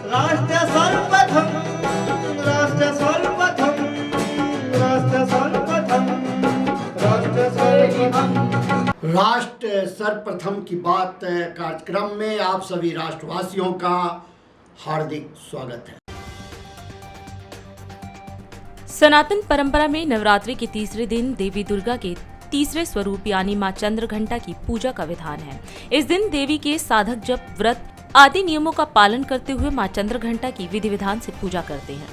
राष्ट्र सर्वप्रथम, राष्ट्र सर्वप्रथम, राष्ट्र सर्वप्रथम, राष्ट्र सर्वप्रथम। राष्ट्र सर्वप्रथम की बात कार्यक्रम में आप सभी राष्ट्रवासियों का हार्दिक स्वागत है। सनातन परंपरा में नवरात्रि के तीसरे दिन देवी दुर्गा के तीसरे स्वरूप यानी मां चंद्रघंटा की पूजा का विधान है। इस दिन देवी के साधक जप, व्रत आदि नियमों का पालन करते हुए मां चंद्रघंटा की विधि विधान से पूजा करते हैं।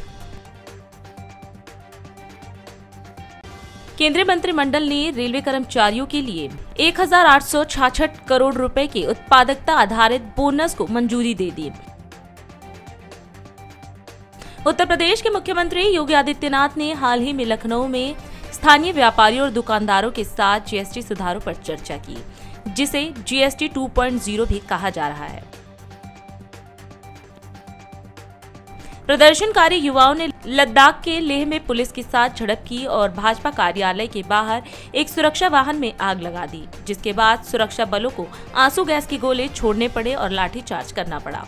केंद्रीय मंत्रिमंडल ने रेलवे कर्मचारियों के लिए 1866 करोड़ रुपए के उत्पादकता आधारित बोनस को मंजूरी दे दी। उत्तर प्रदेश के मुख्यमंत्री योगी आदित्यनाथ ने हाल ही में लखनऊ में स्थानीय व्यापारियों और दुकानदारों के साथ जीएसटी सुधारों पर चर्चा की, जिसे जीएसटी 2.0 भी कहा जा रहा है। प्रदर्शनकारी युवाओं ने लद्दाख के लेह में पुलिस के साथ झड़प की और भाजपा कार्यालय के बाहर एक सुरक्षा वाहन में आग लगा दी, जिसके बाद सुरक्षा बलों को आंसू गैस के गोले छोड़ने पड़े और लाठीचार्ज करना पड़ा।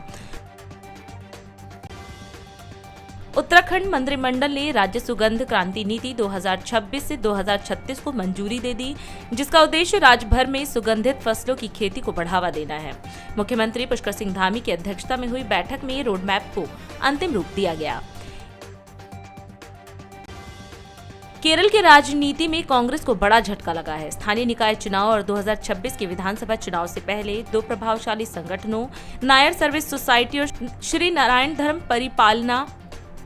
उत्तराखंड मंत्रिमंडल ने राज्य सुगंध क्रांति नीति 2026 से 2036 को मंजूरी दे दी, जिसका उद्देश्य राज्य भर में सुगंधित फसलों की खेती को बढ़ावा देना है। मुख्यमंत्री पुष्कर सिंह धामी की अध्यक्षता में हुई बैठक में रोड मैप को अंतिम रूप दिया गया। केरल की राजनीति में कांग्रेस को बड़ा झटका लगा है। स्थानीय निकाय चुनाव और 2026 के विधानसभा चुनाव से पहले दो प्रभावशाली संगठनों नायर सर्विस सोसाइटी और श्री नारायण धर्म परिपालना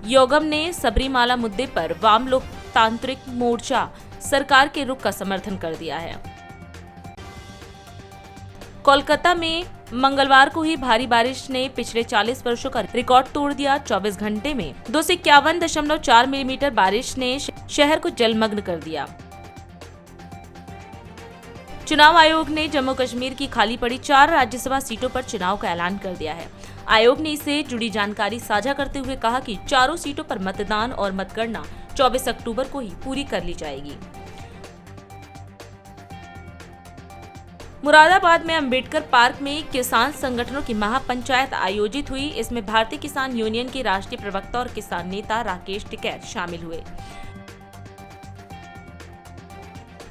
योगम ने सबरीमाला मुद्दे पर वाम लोकतांत्रिक मोर्चा सरकार के रुख का समर्थन कर दिया है। कोलकाता में मंगलवार को ही भारी बारिश ने पिछले 40 वर्षों का रिकॉर्ड तोड़ दिया। 24 घंटे में 251.4 मिलीमीटर बारिश ने शहर को जलमग्न कर दिया। चुनाव आयोग ने जम्मू कश्मीर की खाली पड़ी 4 राज्यसभा सीटों पर चुनाव का ऐलान कर दिया है। आयोग ने इससे जुड़ी जानकारी साझा करते हुए कहा कि चारों सीटों पर मतदान और मतगणना 24 अक्टूबर को ही पूरी कर ली जाएगी। मुरादाबाद में अंबेडकर पार्क में किसान संगठनों की महापंचायत आयोजित हुई। इसमें भारतीय किसान यूनियन के राष्ट्रीय प्रवक्ता और किसान नेता राकेश टिकैत शामिल हुए।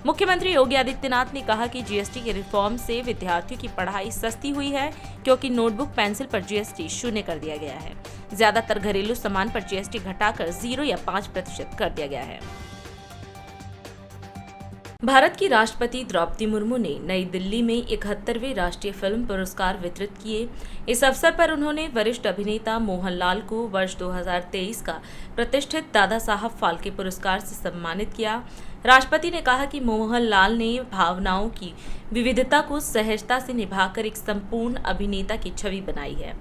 मुख्यमंत्री योगी आदित्यनाथ ने कहा कि जीएसटी के रिफॉर्म से विद्यार्थियों की पढ़ाई सस्ती हुई है, क्योंकि नोटबुक पेंसिल पर जीएसटी 0 कर दिया गया है। ज्यादातर घरेलू सामान पर जीएसटी घटाकर 0 या 5% कर दिया गया है। भारत की राष्ट्रपति द्रौपदी मुर्मू ने नई दिल्ली में 71वें राष्ट्रीय फिल्म पुरस्कार वितरित किए। इस अवसर पर उन्होंने वरिष्ठ अभिनेता मोहनलाल को वर्ष 2023 का प्रतिष्ठित दादा साहब फाल्के पुरस्कार से सम्मानित किया। राष्ट्रपति ने कहा कि मोहनलाल ने भावनाओं की विविधता को सहजता से निभाकर एक संपूर्ण अभिनेता की छवि बनाई है।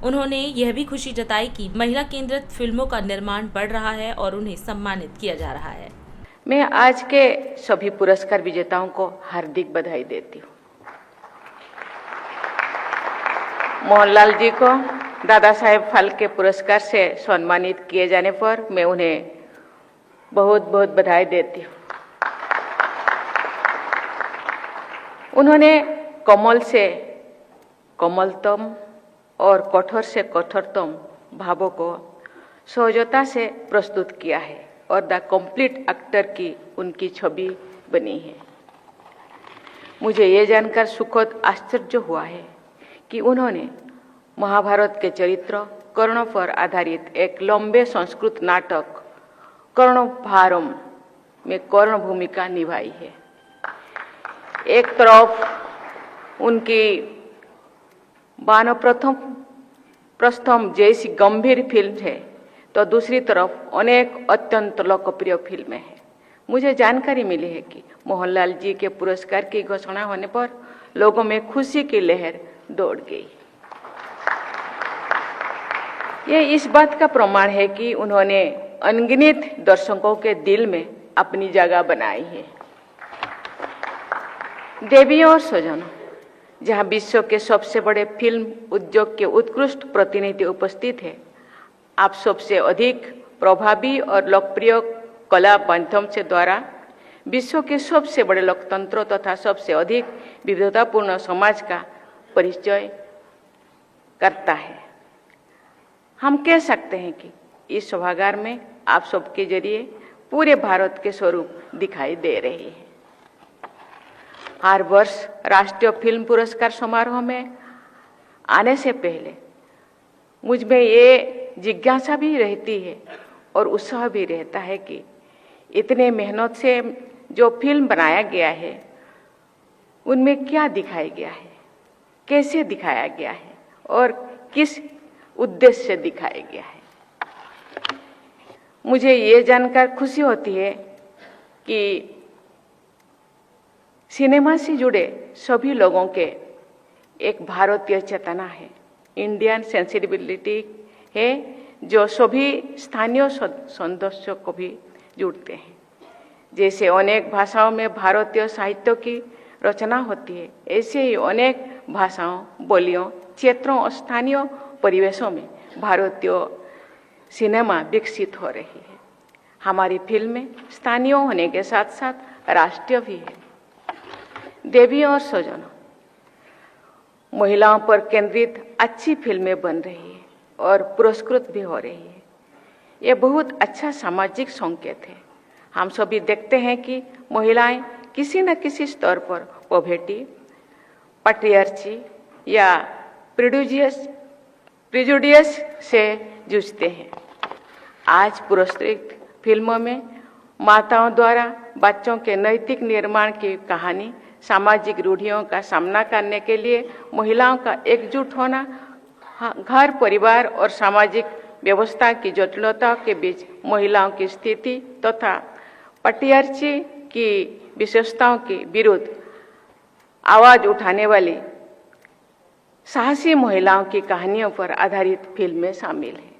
उन्होंने यह भी खुशी जताई कि महिला केंद्रित फिल्मों का निर्माण बढ़ रहा है और उन्हें सम्मानित किया जा रहा है। मैं आज के सभी पुरस्कार विजेताओं को हार्दिक बधाई देती हूँ। मोहनलाल जी को दादा साहेब फाल्के पुरस्कार से सम्मानित किए जाने पर मैं उन्हें बहुत बहुत बधाई देती हूँ। उन्होंने कोमल से कोमलतम और कठोर से कठोरतम भावों को सहजता से प्रस्तुत किया है और द कंप्लीट एक्टर की उनकी छवि बनी है। मुझे ये जानकर सुखद आश्चर्य हुआ है कि उन्होंने महाभारत के चरित्र कर्ण पर आधारित एक लंबे संस्कृत नाटक कर्णभारम में कर्ण भूमिका निभाई है। एक तरफ उनकी वानप्रस्थम जैसी गंभीर फिल्म है, तो दूसरी तरफ अनेक अत्यंत लोकप्रिय फिल्में हैं। मुझे जानकारी मिली है कि मोहनलाल जी के पुरस्कार की घोषणा होने पर लोगों में खुशी की लहर दौड़ गई। ये इस बात का प्रमाण है कि उन्होंने अनगिनत दर्शकों के दिल में अपनी जगह बनाई है। देवियों और स्वजनों, जहां विश्व के सबसे बड़े फिल्म उद्योग के उत्कृष्ट प्रतिनिधि उपस्थित है, आप सबसे अधिक प्रभावी और लोकप्रिय कला माध्यम से द्वारा विश्व के सबसे बड़े लोकतंत्र तथा सबसे अधिक विविधतापूर्ण समाज का परिचय करता है। हम कह सकते हैं कि इस सभागार में आप सबके जरिए पूरे भारत के स्वरूप दिखाई दे रही है। हर वर्ष राष्ट्रीय फिल्म पुरस्कार समारोह में आने से पहले मुझ में ये जिज्ञासा भी रहती है और उत्साह भी रहता है कि इतने मेहनत से जो फिल्म बनाया गया है उनमें क्या दिखाया गया है, कैसे दिखाया गया है और किस उद्देश्य से दिखाया गया है। मुझे ये जानकर खुशी होती है कि सिनेमा से जुड़े सभी लोगों के एक भारतीय चेतना है, इंडियन सेंसिटिविटी है, जो सभी स्थानीय सदस्यों को भी जुड़ते हैं। जैसे अनेक भाषाओं में भारतीय साहित्य की रचना होती है, ऐसे ही अनेक भाषाओं, बोलियों, क्षेत्रों और स्थानीय परिवेशों में भारतीय सिनेमा विकसित हो रही है। हमारी फिल्में स्थानीय होने के साथ साथ राष्ट्रीय भी है। देवी और स्वजनों, महिलाओं पर केंद्रित अच्छी फिल्में बन रही है और पुरस्कृत भी हो रही है। ये बहुत अच्छा सामाजिक संकेत है। हम सभी देखते हैं कि महिलाएं किसी न किसी स्तर पर पॉवर्टी, पैट्रियार्ची या प्रिजुडियस से जूझते हैं। आज पुरस्कृत फिल्मों में माताओं द्वारा बच्चों के नैतिक निर्माण की कहानी, सामाजिक रूढ़ियों का सामना करने के लिए महिलाओं का एकजुट होना, घर, परिवार और सामाजिक व्यवस्था की जटिलता के बीच महिलाओं की स्थिति तथा पैट्रियार्ची की विशेषताओं के विरुद्ध आवाज उठाने वाली साहसी महिलाओं की कहानियों पर आधारित फिल्में शामिल हैं।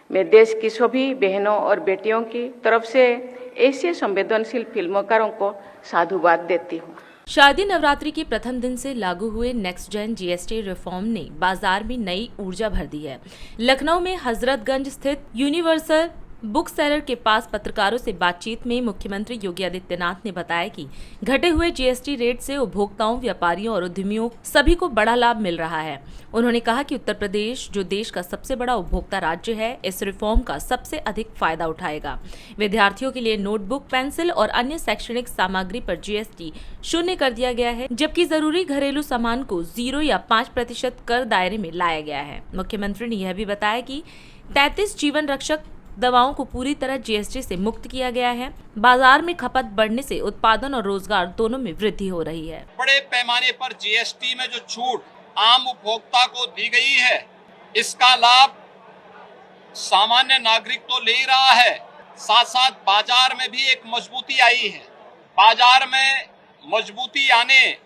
मैं देश की सभी बहनों और बेटियों की तरफ से ऐसे संवेदनशील फिल्मकारों को साधुवाद देती हूँ। शारदीय नवरात्रि के प्रथम दिन से लागू हुए नेक्स्ट जेन जीएसटी रिफॉर्म ने बाजार में नई ऊर्जा भर दी है। लखनऊ में हजरतगंज स्थित यूनिवर्सल बुक सेलर के पास पत्रकारों से बातचीत में मुख्यमंत्री योगी आदित्यनाथ ने बताया कि घटे हुए जीएसटी रेट से उपभोक्ताओं, व्यापारियों और उद्यमियों सभी को बड़ा लाभ मिल रहा है। उन्होंने कहा कि उत्तर प्रदेश, जो देश का सबसे बड़ा उपभोक्ता राज्य है, इस रिफॉर्म का सबसे अधिक फायदा उठाएगा। विद्यार्थियों के लिए नोटबुक, पेंसिल और अन्य शैक्षणिक सामग्री पर जीएसटी शून्य कर दिया गया है, जबकि जरूरी घरेलू सामान को 0 या 5% कर दायरे में लाया गया है। मुख्यमंत्री ने यह भी बताया कि 33 जीवन रक्षक दवाओं को पूरी तरह जीएसटी से मुक्त किया गया है। बाजार में खपत बढ़ने से उत्पादन और रोजगार दोनों में वृद्धि हो रही है। बड़े पैमाने पर जीएसटी में जो छूट आम उपभोक्ता को दी गई है, इसका लाभ सामान्य नागरिक तो ले रहा है, साथ साथ बाजार में भी एक मजबूती आई है। बाजार में मजबूती आने,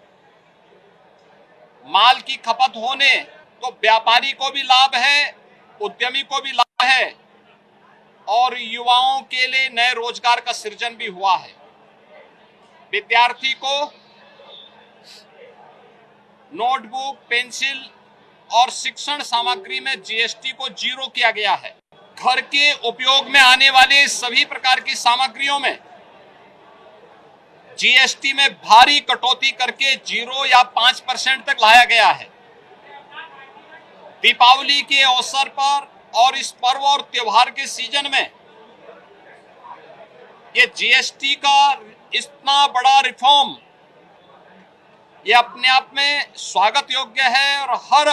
माल की खपत होने, तो व्यापारी को भी लाभ है, उद्यमी को भी लाभ है और युवाओं के लिए नए रोजगार का सृजन भी हुआ है। विद्यार्थी को नोटबुक, पेंसिल और शिक्षण सामग्री में जीएसटी को 0 किया गया है। घर के उपयोग में आने वाले सभी प्रकार की सामग्रियों में जीएसटी में भारी कटौती करके 0 या 5% तक लाया गया है। दीपावली के अवसर पर और इस पर्व और त्योहार के सीजन में ये जीएसटी का इतना बड़ा रिफॉर्म ये अपने आप में स्वागत योग्य है और हर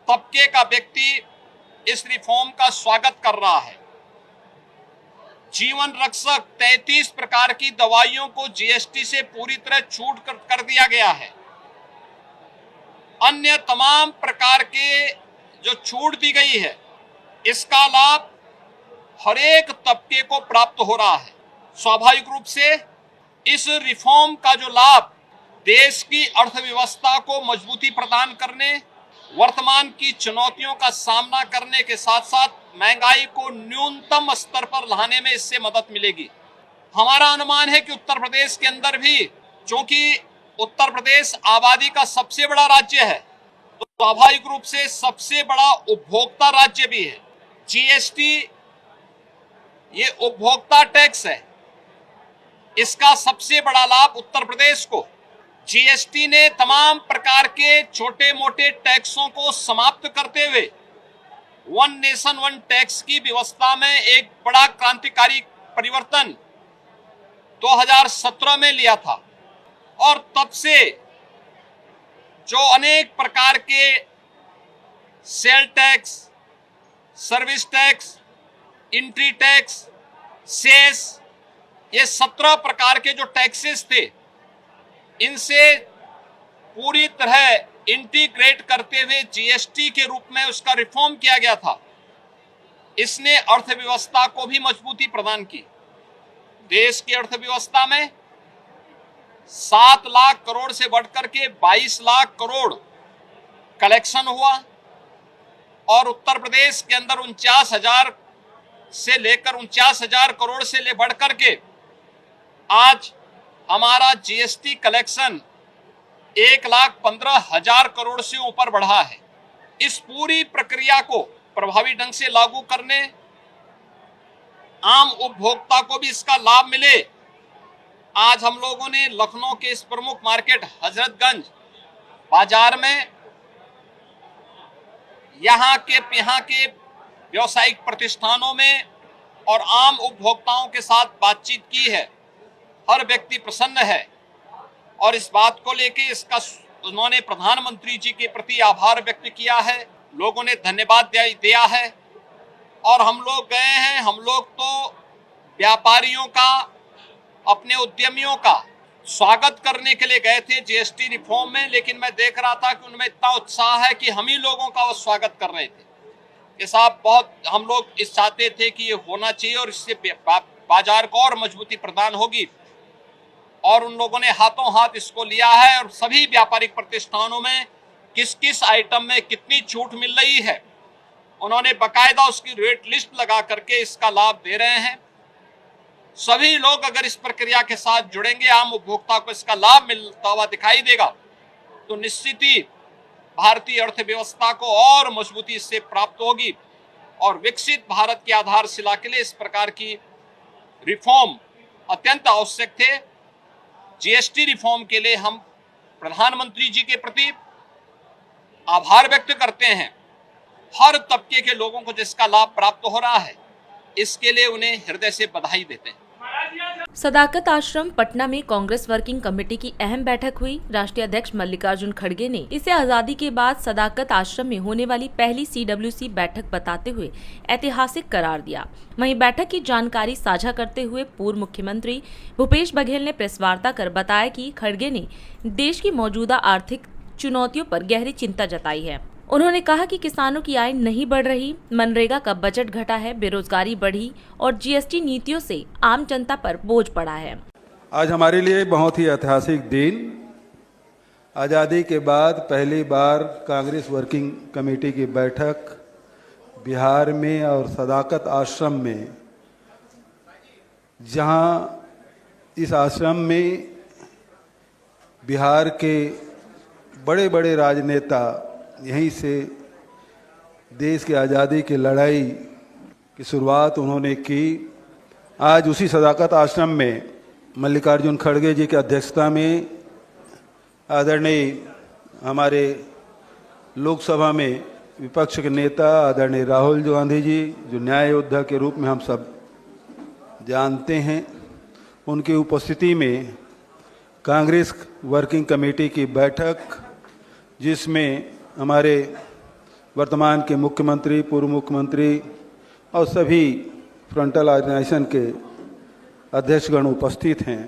तबके का व्यक्ति इस रिफॉर्म का स्वागत कर रहा है। जीवन रक्षक 33 प्रकार की दवाइयों को जीएसटी से पूरी तरह छूट कर दिया गया है। अन्य तमाम प्रकार के जो छूट दी गई है, इसका लाभ हर एक तबके को प्राप्त हो रहा है। स्वाभाविक रूप से इस रिफॉर्म का जो लाभ देश की अर्थव्यवस्था को मजबूती प्रदान करने, वर्तमान की चुनौतियों का सामना करने के साथ साथ महंगाई को न्यूनतम स्तर पर लाने में इससे मदद मिलेगी। हमारा अनुमान है कि उत्तर प्रदेश के अंदर भी, चूंकि उत्तर प्रदेश आबादी का सबसे बड़ा राज्य है, तो स्वाभाविक रूप से सबसे बड़ा उपभोक्ता राज्य भी है। जीएसटी ये उपभोक्ता टैक्स है, इसका सबसे बड़ा लाभ उत्तर प्रदेश को। जीएसटी ने तमाम प्रकार के छोटे मोटे टैक्सों को समाप्त करते हुए वन नेशन वन टैक्स की व्यवस्था में एक बड़ा क्रांतिकारी परिवर्तन 2017 में लिया था और तब से जो अनेक प्रकार के sale tax, service tax, entry tax, cess, ये 17 प्रकार के जो टैक्सेस थे, इनसे पूरी तरह इंटीग्रेट करते हुए जीएसटी के रूप में उसका रिफॉर्म किया गया था। इसने अर्थव्यवस्था को भी मजबूती प्रदान की। देश की अर्थव्यवस्था में 7 लाख करोड़ से बढ़कर के 22 लाख करोड़ कलेक्शन हुआ और उत्तर प्रदेश के अंदर 49,000 से लेकर 49,000 करोड़ से ले बढ़कर के आज हमारा जीएसटी कलेक्शन 1,15,000 करोड़ से ऊपर बढ़ा है। इस पूरी प्रक्रिया को प्रभावी ढंग से लागू करने, आम उपभोक्ता को भी इसका लाभ मिले, आज हम लोगों ने लखनऊ के इस प्रमुख मार्केट हजरतगंज बाजार में यहाँ के व्यावसायिक प्रतिष्ठानों में और आम उपभोक्ताओं के साथ बातचीत की है। हर व्यक्ति प्रसन्न है और इस बात को लेके उन्होंने प्रधानमंत्री जी के प्रति आभार व्यक्त किया है। लोगों ने धन्यवाद दिया है और हम लोग गए हैं। हम लोग तो व्यापारियों का, अपने उद्यमियों का स्वागत करने के लिए गए थे जीएसटी रिफॉर्म में, लेकिन मैं देख रहा था कि उनमें इतना उत्साह है कि हम ही लोगों का वो स्वागत कर रहे थे। ये साहब बहुत हम लोग इस चाहते थे कि ये होना चाहिए और इससे बाजार को और मजबूती प्रदान होगी और उन लोगों ने हाथों हाथ इसको लिया है और सभी व्यापारिक प्रतिष्ठानों में किस किस आइटम में कितनी छूट मिल रही है उन्होंने बकायदा उसकी रेट लिस्ट लगा करके इसका लाभ दे रहे हैं। सभी लोग अगर इस प्रक्रिया के साथ जुड़ेंगे, आम उपभोक्ता को इसका लाभ मिलता हुआ दिखाई देगा तो निश्चित ही भारतीय अर्थव्यवस्था को और मजबूती इससे प्राप्त होगी और विकसित भारत की आधारशिला के लिए इस प्रकार की रिफॉर्म अत्यंत आवश्यक थे। जीएसटी रिफॉर्म के लिए हम प्रधानमंत्री जी के प्रति आभार व्यक्त करते हैं। हर तबके के लोगों को जिसका लाभ प्राप्त हो रहा है, इसके लिए उन्हें हृदय से बधाई देते हैं। सदाकत आश्रम पटना में कांग्रेस वर्किंग कमेटी की अहम बैठक हुई। राष्ट्रीय अध्यक्ष मल्लिकार्जुन खड़गे ने इसे आजादी के बाद सदाकत आश्रम में होने वाली पहली CWC बैठक बताते हुए ऐतिहासिक करार दिया। वहीं बैठक की जानकारी साझा करते हुए पूर्व मुख्यमंत्री भूपेश बघेल ने प्रेस वार्ता कर बताया कि खड़गे ने देश की मौजूदा आर्थिक चुनौतियों पर गहरी चिंता जताई है। उन्होंने कहा कि किसानों की आय नहीं बढ़ रही, मनरेगा का बजट घटा है, बेरोजगारी बढ़ी और जीएसटी नीतियों से आम जनता पर बोझ पड़ा है। आज हमारे लिए बहुत ही ऐतिहासिक दिन। आज़ादी के बाद पहली बार कांग्रेस वर्किंग कमेटी की बैठक बिहार में और सदाकत आश्रम में, जहां इस आश्रम में बिहार के बड़े बड़े राजनेता यहीं से देश की आज़ादी की लड़ाई की शुरुआत उन्होंने की। आज उसी सदाकत आश्रम में मल्लिकार्जुन खड़गे जी की अध्यक्षता में आदरणीय हमारे लोकसभा में विपक्ष के नेता आदरणीय राहुल गांधी जी, जो न्याय योद्धा के रूप में हम सब जानते हैं, उनकी उपस्थिति में कांग्रेस वर्किंग कमेटी की बैठक, जिसमें हमारे वर्तमान के मुख्यमंत्री, पूर्व मुख्यमंत्री और सभी फ्रंटल ऑर्गेनाइजेशन के अध्यक्षगण उपस्थित हैं।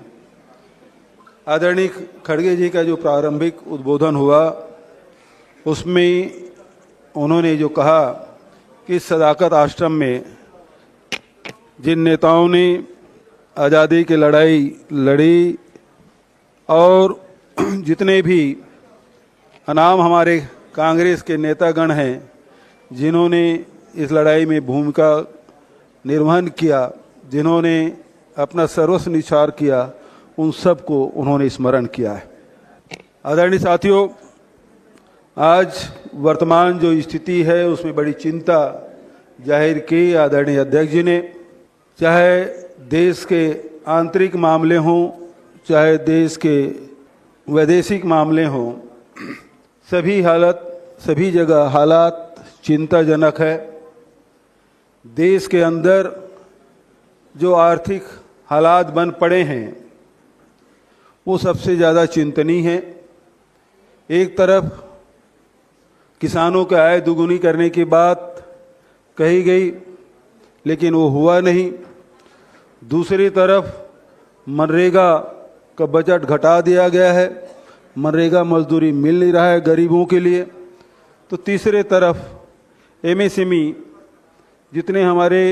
आदरणीय खड़गे जी का जो प्रारंभिक उद्बोधन हुआ, उसमें उन्होंने जो कहा कि सदाकत आश्रम में जिन नेताओं ने आज़ादी की लड़ाई लड़ी और जितने भी अनाम हमारे कांग्रेस के नेतागण हैं जिन्होंने इस लड़ाई में भूमिका निर्वहन किया, जिन्होंने अपना सर्वस्व निछावर किया, उन सब को उन्होंने स्मरण किया है। आदरणीय साथियों, आज वर्तमान जो स्थिति है उसमें बड़ी चिंता जाहिर की आदरणीय अध्यक्ष जी ने। चाहे देश के आंतरिक मामले हों, चाहे देश के वैदेशिक मामले हों, सभी जगह हालात चिंताजनक है। देश के अंदर जो आर्थिक हालात बन पड़े हैं वो सबसे ज़्यादा चिंतनीय है। एक तरफ किसानों की आय दुगुनी करने की बात कही गई, लेकिन वो हुआ नहीं। दूसरी तरफ मनरेगा का बजट घटा दिया गया है, मनरेगा मजदूरी मिल नहीं रहा है गरीबों के लिए। तो तीसरे तरफ एमएसएमई जितने हमारे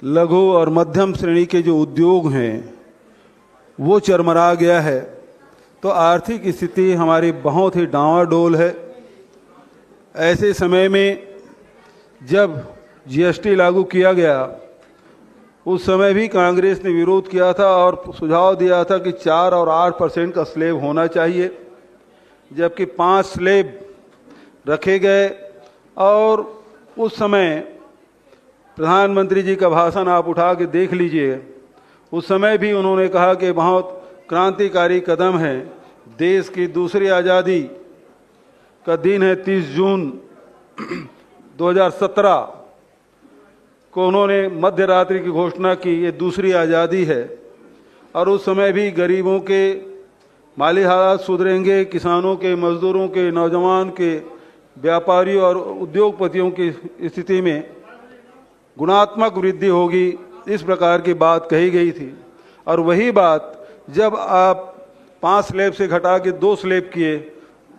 लघु और मध्यम श्रेणी के जो उद्योग हैं वो चरमरा गया है। तो आर्थिक स्थिति हमारी बहुत ही डावाडोल है। ऐसे समय में जब जीएसटी लागू किया गया उस समय भी कांग्रेस ने विरोध किया था और सुझाव दिया था कि 4 और 8% का स्लैब होना चाहिए, जबकि 5 स्लैब रखे गए। और उस समय प्रधानमंत्री जी का भाषण आप उठा के देख लीजिए, उस समय भी उन्होंने कहा कि बहुत क्रांतिकारी कदम है। देश की दूसरी आज़ादी का दिन है 30 जून 2017 को उन्होंने मध्य रात्रि की घोषणा की, ये दूसरी आज़ादी है। और उस समय भी गरीबों के माली हालात सुधरेंगे, किसानों के, मजदूरों के, नौजवान के, व्यापारियों और उद्योगपतियों की स्थिति में गुणात्मक वृद्धि होगी, इस प्रकार की बात कही गई थी। और वही बात जब आप 5 स्लैब से घटा के 2 स्लैब किए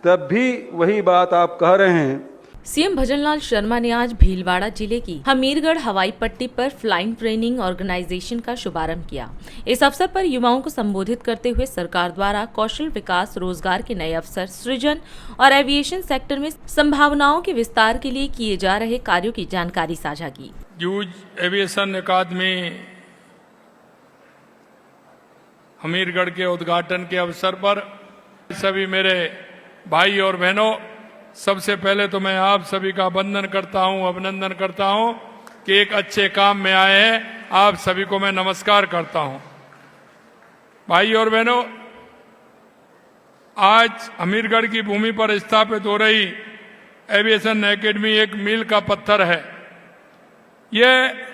तब भी वही बात आप कह रहे हैं। सीएम भजनलाल शर्मा ने आज भीलवाड़ा जिले की हमीरगढ़ हवाई पट्टी पर फ्लाइंग ट्रेनिंग ऑर्गेनाइजेशन का शुभारंभ किया। इस अवसर पर युवाओं को संबोधित करते हुए सरकार द्वारा कौशल विकास, रोजगार के नए अवसर सृजन और एविएशन सेक्टर में संभावनाओं के विस्तार के लिए किए जा रहे कार्यों की जानकारी साझा की। ड्यूज एविएशन अकादमी हमीरगढ़ के उद्घाटन के अवसर पर सभी मेरे भाई और बहनों, सबसे पहले तो मैं आप सभी का वंदन करता हूं, अभिनंदन करता हूं कि एक अच्छे काम में आए हैं। आप सभी को मैं नमस्कार करता हूं। भाई और बहनों, आज हमीरगढ़ की भूमि पर स्थापित हो रही एविएशन एकेडमी एक मील का पत्थर है। यह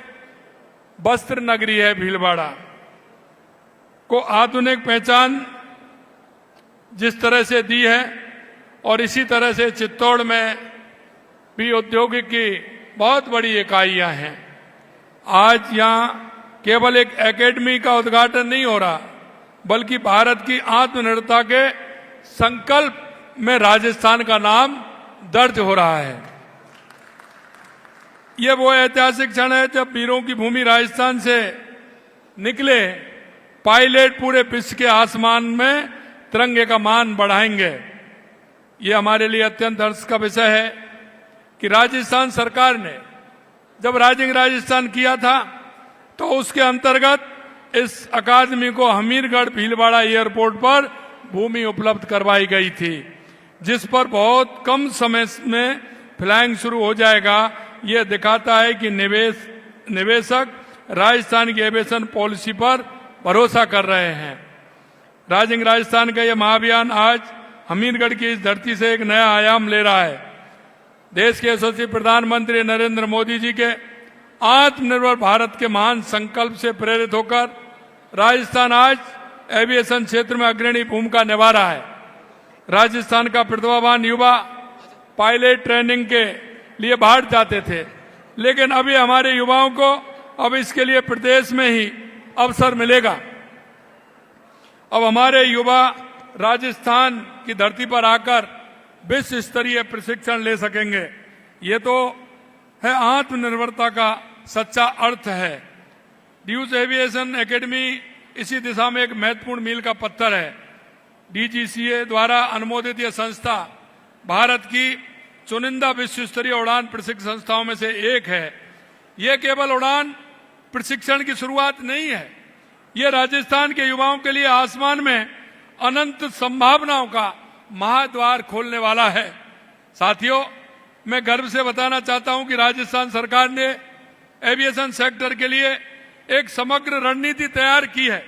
वस्त्र नगरी है भीलवाड़ा को आधुनिक पहचान जिस तरह से दी है, और इसी तरह से चित्तौड़ में भी औद्योगिक की बहुत बड़ी इकाइयां हैं। आज यहां केवल एक एकेडमी का उद्घाटन नहीं हो रहा, बल्कि भारत की आत्मनिर्भरता के संकल्प में राजस्थान का नाम दर्ज हो रहा है। यह वो ऐतिहासिक क्षण है जब वीरों की भूमि राजस्थान से निकले पायलट पूरे विश्व के आसमान में तिरंगे का मान बढ़ाएंगे। ये हमारे लिए अत्यंत हर्ष का विषय है कि राजस्थान सरकार ने जब राइजिंग राजस्थान किया था तो उसके अंतर्गत इस अकादमी को हमीरगढ़ भीलवाड़ा एयरपोर्ट पर भूमि उपलब्ध करवाई गई थी, जिस पर बहुत कम समय में फ्लाइंग शुरू हो जाएगा। यह दिखाता है कि निवेशक राजस्थान की एविएशन पॉलिसी पर भरोसा कर रहे हैं। राइजिंग राजस्थान का यह महाअभियान आज हमीरगढ़ की इस धरती से एक नया आयाम ले रहा है। देश के यशस्वी प्रधानमंत्री नरेंद्र मोदी जी के आत्मनिर्भर भारत के महान संकल्प से प्रेरित होकर राजस्थान आज एविएशन क्षेत्र में अग्रणी भूमिका निभा रहा है। राजस्थान का प्रतिभावान युवा पायलट ट्रेनिंग के लिए बाहर जाते थे, लेकिन अभी हमारे युवाओं को अब इसके लिए प्रदेश में ही अवसर मिलेगा। अब हमारे युवा राजस्थान की धरती पर आकर विश्व स्तरीय प्रशिक्षण ले सकेंगे। ये तो है आत्मनिर्भरता का सच्चा अर्थ है। ड्यूज एविएशन एकेडमी इसी दिशा में एक महत्वपूर्ण मील का पत्थर है। डीजीसीए द्वारा अनुमोदित यह संस्था भारत की चुनिंदा विश्व स्तरीय उड़ान प्रशिक्षण संस्थाओं में से एक है। यह केवल उड़ान प्रशिक्षण की शुरुआत नहीं है, यह राजस्थान के युवाओं के लिए आसमान में अनंत संभावनाओं का महाद्वार खोलने वाला है। साथियों, मैं गर्व से बताना चाहता हूं कि राजस्थान सरकार ने एविएशन सेक्टर के लिए एक समग्र रणनीति तैयार की है।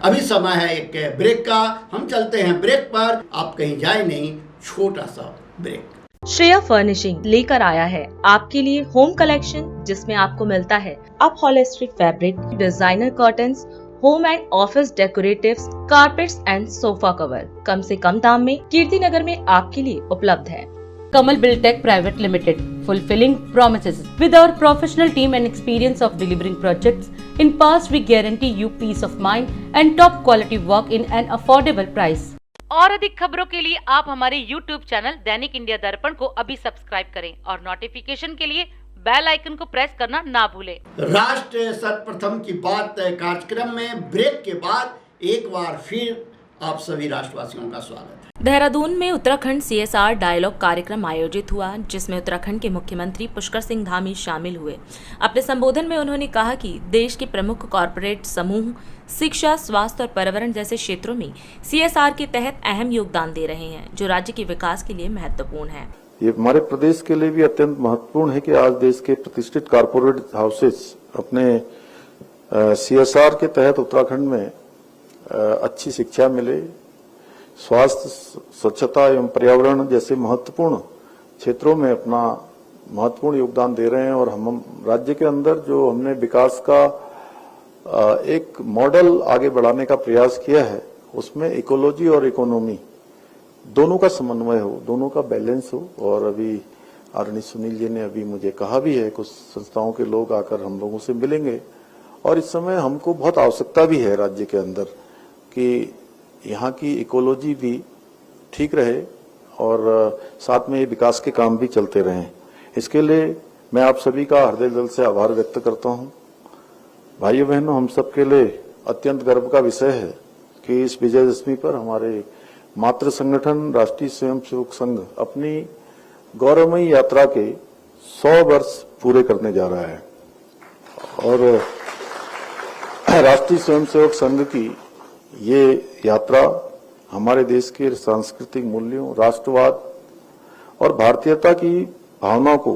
अभी समय है एक ब्रेक का, हम चलते हैं ब्रेक पर। आप कहीं जाए नहीं, छोटा सा ब्रेक। श्रेया फर्निशिंग लेकर आया है आपके लिए होम कलेक्शन, जिसमें आपको मिलता है upholstery fabric, designer curtains, home and office decoratives, carpets and sofa cover कम से कम दाम में कीर्ति नगर में आपके लिए उपलब्ध है। Kamal Buildtech Private Limited, fulfilling promises. With our professional team and experience of delivering projects, in past we guarantee you peace of mind and top quality work in an affordable price. और अधिक खबरों के लिए आप हमारे YouTube channel दैनिक India दर्पण को अभी सब्सक्राइब करें और नोटिफिकेशन के लिए बेल आइकन को प्रेस करना ना भूलें। राष्ट्र सर्वप्रथम की बात कार्यक्रम में ब्रेक के बाद एक बार फिर आप सभी राष्ट्रवासियों का स्वागत है। देहरादून में उत्तराखंड CSR डायलॉग कार्यक्रम आयोजित हुआ, जिसमें उत्तराखंड के मुख्यमंत्री पुष्कर सिंह धामी शामिल हुए। अपने संबोधन में उन्होंने कहा कि देश के प्रमुख कॉरपोरेट समूह शिक्षा, स्वास्थ्य और पर्यावरण जैसे क्षेत्रों में CSR के तहत अहम योगदान दे रहे हैं, जो राज्य के विकास के लिए महत्वपूर्ण है। ये हमारे प्रदेश के लिए भी अत्यंत महत्वपूर्ण है कि आज देश के प्रतिष्ठित कॉरपोरेट हाउसेस अपने CSR के तहत उत्तराखंड में अच्छी शिक्षा मिले, स्वास्थ्य, स्वच्छता एवं पर्यावरण जैसे महत्वपूर्ण क्षेत्रों में अपना महत्वपूर्ण योगदान दे रहे हैं। और हम राज्य के अंदर जो हमने विकास का एक मॉडल आगे बढ़ाने का प्रयास किया है, उसमें इकोलॉजी और इकोनॉमी दोनों का समन्वय हो, दोनों का बैलेंस हो। और अभी आदरणीय सुनील जी ने अभी मुझे कहा भी है, कुछ संस्थाओं के लोग आकर हम लोगों से मिलेंगे और इस समय हमको बहुत आवश्यकता भी है राज्य के अंदर कि यहाँ की इकोलॉजी भी ठीक रहे और साथ में ये विकास के काम भी चलते रहें। इसके लिए मैं आप सभी का हृदय दिल से आभार व्यक्त करता हूँ। भाइयों बहनों, हम सबके लिए अत्यंत गर्व का विषय है कि इस विजयदशमी पर हमारे मातृ संगठन राष्ट्रीय स्वयंसेवक संघ अपनी गौरवमयी यात्रा के 100 वर्ष पूरे करने जा रहा है। और राष्ट्रीय स्वयंसेवक संघ की ये यात्रा हमारे देश के सांस्कृतिक मूल्यों, राष्ट्रवाद और भारतीयता की भावना को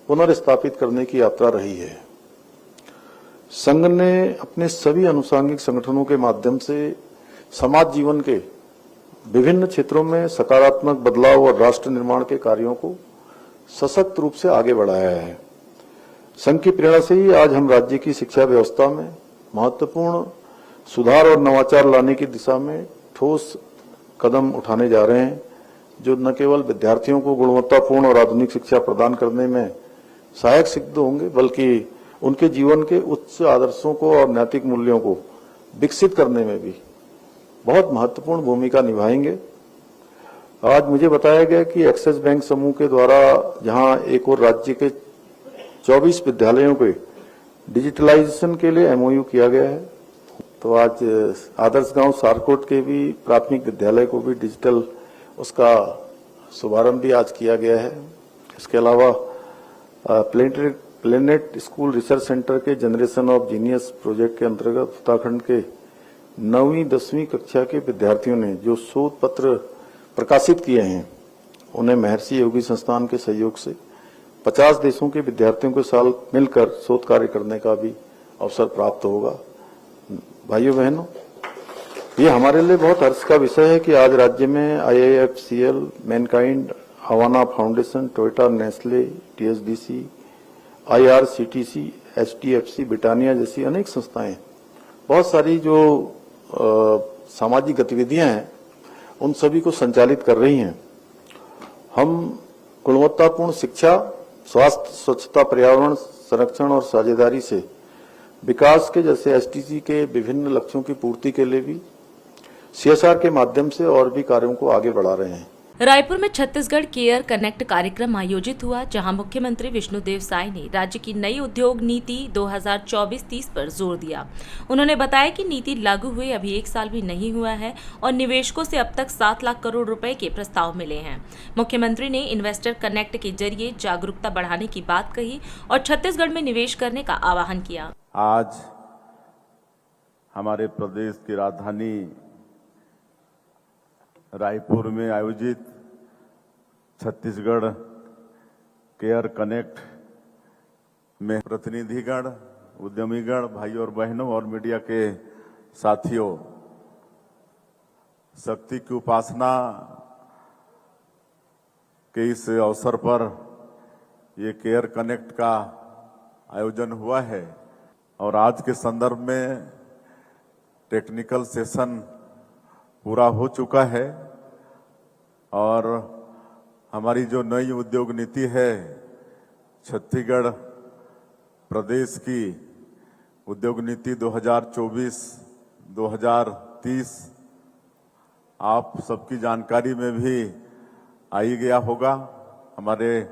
पुनर्स्थापित करने की यात्रा रही है। संघ ने अपने सभी अनुषंगिक संगठनों के माध्यम से समाज जीवन के विभिन्न क्षेत्रों में सकारात्मक बदलाव और राष्ट्र निर्माण के कार्यों को सशक्त रूप से आगे बढ़ाया है। संघ की प्रेरणा से ही आज हम राज्य की शिक्षा व्यवस्था में महत्वपूर्ण सुधार और नवाचार लाने की दिशा में ठोस कदम उठाने जा रहे हैं, जो न केवल विद्यार्थियों को गुणवत्तापूर्ण और आधुनिक शिक्षा प्रदान करने में सहायक सिद्ध होंगे, बल्कि उनके जीवन के उच्च आदर्शों को और नैतिक मूल्यों को विकसित करने में भी बहुत महत्वपूर्ण भूमिका निभाएंगे। आज मुझे बताया गया कि एक्सिस बैंक समूह के द्वारा जहां एक और राज्य के 24 विद्यालयों के डिजिटलाइजेशन के लिए MOU किया गया है, तो आज आदर्श गांव सारकोट के भी प्राथमिक विद्यालय को भी डिजिटल उसका शुभारंभ भी आज किया गया है। इसके अलावा प्लेनेट स्कूल रिसर्च सेंटर के जनरेशन ऑफ जीनियस प्रोजेक्ट के अंतर्गत उत्तराखंड के 9वीं 10वीं कक्षा के विद्यार्थियों ने जो शोध पत्र प्रकाशित किए हैं, उन्हें महर्षि योगी संस्थान के सहयोग से 50 देशों के विद्यार्थियों के साथ मिलकर शोध कार्य करने का भी अवसर प्राप्त होगा। भाइयों बहनों, ये हमारे लिए बहुत हर्ष का विषय है कि आज राज्य में IIFCL, Mankind, Havana foundation, Toyota, Nestle, TSDC, IRCTC, HDFC, Britannia जैसी अनेक संस्थाएं, बहुत सारी जो सामाजिक गतिविधियां हैं, उन सभी को संचालित कर रही हैं। हम गुणवत्तापूर्ण शिक्षा, स्वास्थ्य, स्वच्छता, पर्यावरण संरक्षण और साझेदारी से विकास के जैसे SDG के विभिन्न लक्ष्यों की पूर्ति के लिए भी CSR के माध्यम से और भी कार्यों को आगे बढ़ा रहे हैं। रायपुर में छत्तीसगढ़ केयर कनेक्ट कार्यक्रम आयोजित हुआ, जहां मुख्यमंत्री विष्णुदेव साय ने राज्य की नई उद्योग नीति 2024-30 पर जोर दिया। उन्होंने बताया कि नीति लागू हुए अभी 1 साल भी नहीं हुआ है और निवेशकों से अब तक 7 लाख करोड़ रुपए के प्रस्ताव मिले हैं। मुख्यमंत्री ने इन्वेस्टर कनेक्ट के जरिए जागरूकता बढ़ाने की बात कही और छत्तीसगढ़ में निवेश करने का आह्वान किया। आज हमारे प्रदेश की राजधानी रायपुर में आयोजित छत्तीसगढ़ केयर कनेक्ट में प्रतिनिधिगण, उद्यमीगण, भाइयों और बहनों और मीडिया के साथियों, शक्ति की उपासना कि इस अवसर पर ये केयर कनेक्ट का आयोजन हुआ है और आज के संदर्भ में टेक्निकल सेशन पूरा हो चुका है और हमारी जो नई उद्योग नीति है छत्तीसगढ़ प्रदेश की उद्योग नीति 2024-2030 आप सबकी जानकारी में भी आई गया होगा। हमारे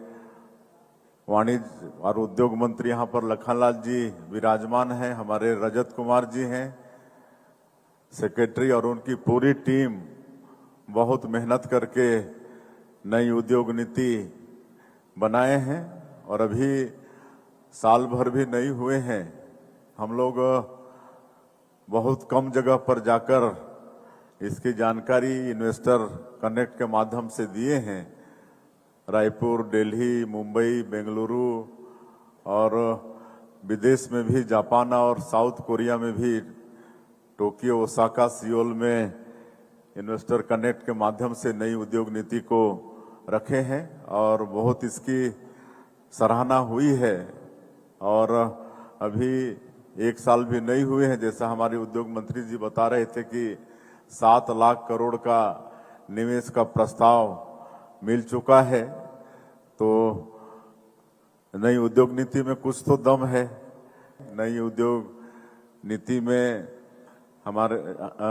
वाणिज्य और उद्योग मंत्री यहाँ पर लखनलाल जी विराजमान हैं, हमारे रजत कुमार जी हैं सेक्रेटरी, और उनकी पूरी टीम बहुत मेहनत करके नई उद्योग नीति बनाए हैं और अभी साल भर भी नहीं हुए हैं। हम लोग बहुत कम जगह पर जाकर इसकी जानकारी इन्वेस्टर कनेक्ट के माध्यम से दिए हैं। रायपुर, दिल्ली, मुंबई, बेंगलुरु और विदेश में भी जापान और साउथ कोरिया में भी टोक्यो, ओसाका, सियोल में इन्वेस्टर कनेक्ट के माध्यम से नई उद्योग नीति को रखे हैं और बहुत इसकी सराहना हुई है। और अभी 1 साल भी नहीं हुए हैं, जैसा हमारे उद्योग मंत्री जी बता रहे थे कि 7 लाख करोड़ का निवेश का प्रस्ताव मिल चुका है। तो नई उद्योग नीति में कुछ तो दम है। नई उद्योग नीति में हमारे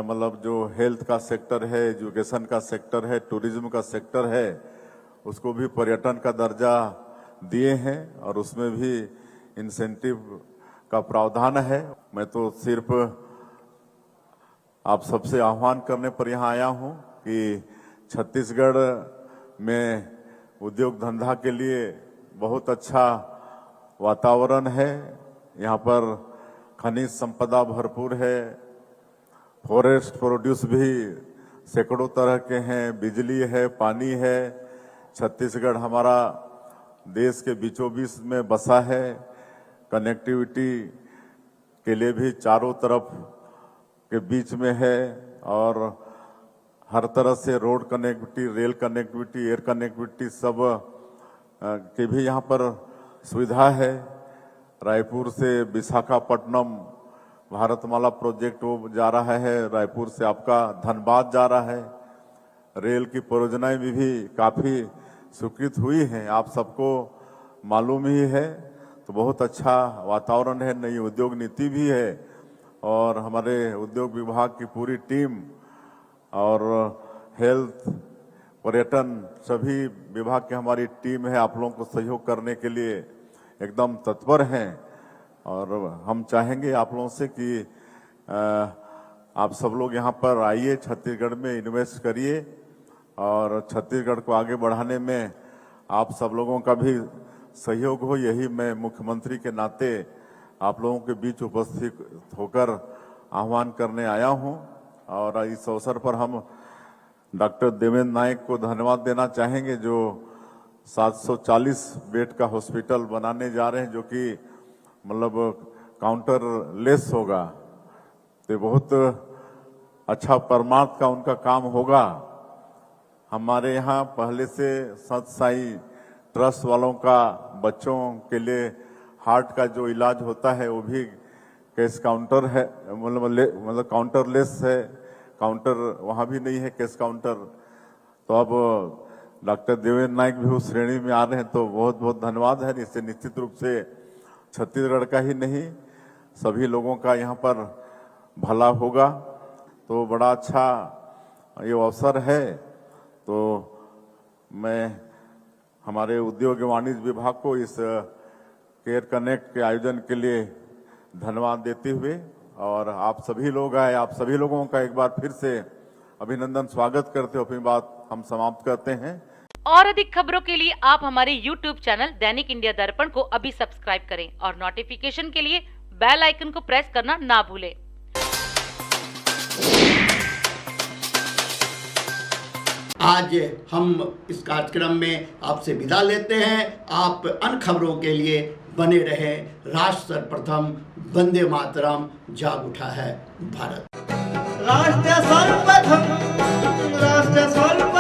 मतलब जो हेल्थ का सेक्टर है, एजुकेशन का सेक्टर है, टूरिज्म का सेक्टर है, उसको भी पर्यटन का दर्जा दिए हैं और उसमें भी इंसेंटिव का प्रावधान है। मैं तो सिर्फ आप सबसे आह्वान करने पर यहाँ आया हूँ कि छत्तीसगढ़ में उद्योग धंधा के लिए बहुत अच्छा वातावरण है। यहाँ पर खनिज संपदा भरपूर है, फॉरेस्ट प्रोड्यूस भी सैकड़ों तरह के हैं, बिजली है, पानी है। छत्तीसगढ़ हमारा देश के बीचों बीच में बसा है। कनेक्टिविटी के लिए भी चारों तरफ के बीच में है और हर तरह से road connectivity, rail connectivity, air connectivity सब की भी यहाँ पर सुविधा है। रायपुर से विशाखापट्टनम भारतमाला प्रोजेक्ट वो जा रहा है, रायपुर से आपका धनबाद जा रहा है। रेल की परियोजनाएं भी काफ़ी स्वीकृत हुई हैं, आप सबको मालूम ही है। तो बहुत अच्छा वातावरण है, नई उद्योग नीति भी है और हमारे उद्योग विभाग की पूरी टीम और हेल्थ, पर्यटन सभी विभाग की हमारी टीम है, आप लोगों को सहयोग करने के लिए एकदम तत्पर हैं। और हम चाहेंगे आप लोगों से कि आप सब लोग यहाँ पर आइए, छत्तीसगढ़ में इन्वेस्ट करिए और छत्तीसगढ़ को आगे बढ़ाने में आप सब लोगों का भी सहयोग हो। यही मैं मुख्यमंत्री के नाते आप लोगों के बीच उपस्थित होकर आह्वान करने आया हूँ। और इस अवसर पर हम डॉक्टर देवेंद्र नायक को धन्यवाद देना चाहेंगे जो 740 बेड का हॉस्पिटल बनाने जा रहे हैं, जो कि मतलब काउंटर लेस होगा। तो बहुत अच्छा परमार्थ का उनका काम होगा। हमारे यहाँ पहले से सत साई ट्रस्ट वालों का बच्चों के लिए हार्ट का जो इलाज होता है वो भी कैश काउंटर है, मतलब काउंटर लेस है, काउंटर वहाँ भी नहीं है कैश काउंटर। तो अब डॉक्टर देवेंद्र नायक भी उस श्रेणी में आ रहे हैं, तो बहुत बहुत धन्यवाद है। इससे निश्चित रूप से छत्तीसगढ़ का ही नहीं सभी लोगों का यहाँ पर भला होगा। तो बड़ा अच्छा ये अवसर है। तो मैं हमारे उद्योग एवं वाणिज्य विभाग को इस केयर कनेक्ट के आयोजन के लिए धन्यवाद देते हुए और आप सभी लोग आए, आप सभी लोगों का एक बार फिर से अभिनंदन, स्वागत करते हुए अपनी बात हम समाप्त करते हैं। और अधिक खबरों के लिए आप हमारे YouTube चैनल दैनिक इंडिया दर्पण को अभी सब्सक्राइब करें और नोटिफिकेशन के लिए बेल आइकन को प्रेस करना ना भूलें। आज हम इस कार्यक्रम में आपसे विदा लेते हैं। आप अन्य खबरों के लिए बने रहे। राष्ट्र सर्वप्रथम, वंदे मातरम, जाग उठा है भारत। राष्ट्र सर्वप्रथम, राष्ट्र सर्वप्रथम।